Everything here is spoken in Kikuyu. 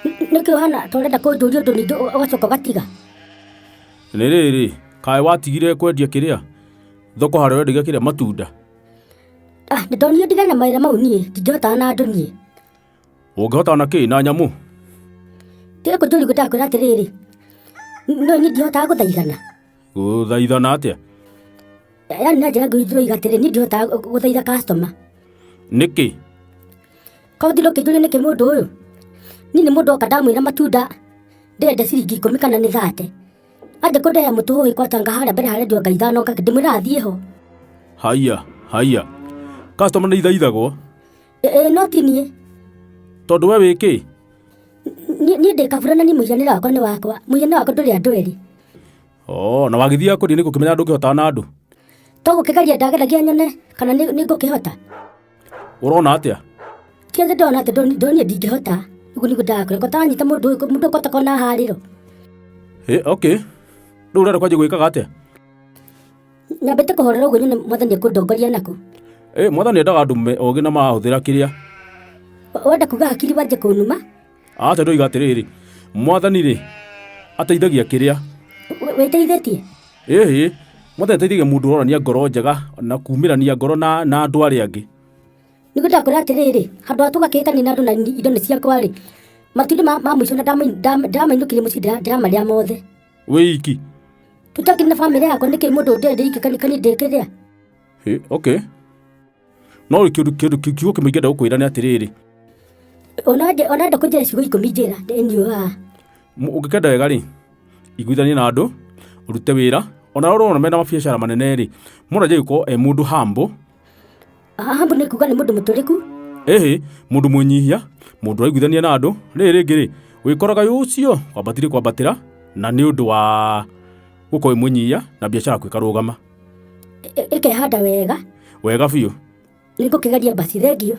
Nĩkĩ ũhana tũrenda kũnjũria ũndũ ningĩ ũgacoka ũgatiga? Nĩ rĩrĩ, kaĩ watigire kwendia kĩrĩa? Thoko harĩa wendagia kĩrĩa matunda? Nĩndonire ndigane na mawĩra mau niĩ, ndingĩhotaga na andũ niĩ. Ũngĩhota na kĩ, na nyamũ? Tiga kũnjũria ngũkwĩra atĩrĩrĩ, no niĩ ndihotaga gũthaithana. Gũthaithana atĩa? Yani na njĩra ngũiga atĩrĩrĩ, niĩ ndihotaga gũthaitha customer. Nĩkĩ? Kaũndũ kĩnjũria nĩkĩ mũndũ ũyũ? Niĩ nĩ mũndũ oka ndamwĩra matunda ndĩrenda ciringi 10 kana nĩ 30. Anja kũndeya mũtũ ũyũ kwatanga harĩa mbere harĩa ndio ngaitha no ndĩmwĩra athiĩ ho. Haiya. Customer nĩ ithaithagwo? No ti niĩ. Tondũ we wĩkĩ? Niĩ ndĩ kabura na niĩ mũhianĩre wakwa nĩ wakwa. Mũhianĩre wakwa ndũrĩ andũ erĩ. Na wagĩthiaga kũrĩa nĩ gũkĩmenya ndũngĩhotaga na andũ? To gũkĩgeria ndageragia nyone kana nĩ ngũkĩhota. Ũrona atĩa? Kĩothe ndona atĩ ndonire ndingĩhota. Ũguo nĩguo ndakũreka ũtanyita mũndũ ũkota na harĩro. Okay. Rĩu ũrenda kwanjia gwĩkaga atĩa? Nyambĩte kũhorera ũguo nyone mwathani ekũndongoria nako. Mwathani endaga andũ ogĩ na mahũthĩra kĩrĩa. Wenda kuga hakiri wanjie kũnuma? Aca ndoiga atĩrĩrĩ, mwathani-rĩ ateithagia kĩrĩa. Wĩteithĩtie? Mwathani ateithagia mũndũ ũronania ngoro njega na kumĩrania ngoro na andũ arĩa angĩ. Nĩguo ndakwĩra atĩrĩrĩ, handũ ha tũgakĩhĩtania na andũ na indo nĩ ciakwa-rĩ, matumbĩ ma mũico na ndamainũkirie mũciĩ ndĩramarĩa mothe. Wĩ iki? Tũtakĩrĩ na bamĩrĩ yakwa nĩkĩ mũndũ ndĩrĩ iki kanĩ ndĩkĩrĩa? Okay. No kĩndũ kiugo kĩmwe ingĩenda gũkwĩra nĩ atĩrĩrĩ. Ona enda kũnjĩra ciugo 10 njĩra ndĩnyuaga. Ũngĩkenda wega-rĩ, iguithanie na andũ, ũrute wĩra, ona ũrona mena mabiacara manene-rĩ, mũndũ anjie gũkorwo mũndũ humble. Humble nĩ kuga nĩ mũndũ mũtũrĩku? Mũndũ mwĩnyihia, mũndũ ũraiguithania na andũ. Rĩngĩ-rĩ, wĩkoraga ũcio kwambatĩra na nĩ ũndũ wa gũkorwo mwĩnyihia na biacara yaku ĩkarũgama. Ĩkehanda wega. Wega biũ. Nĩ ngũkĩgeria basi, thengio.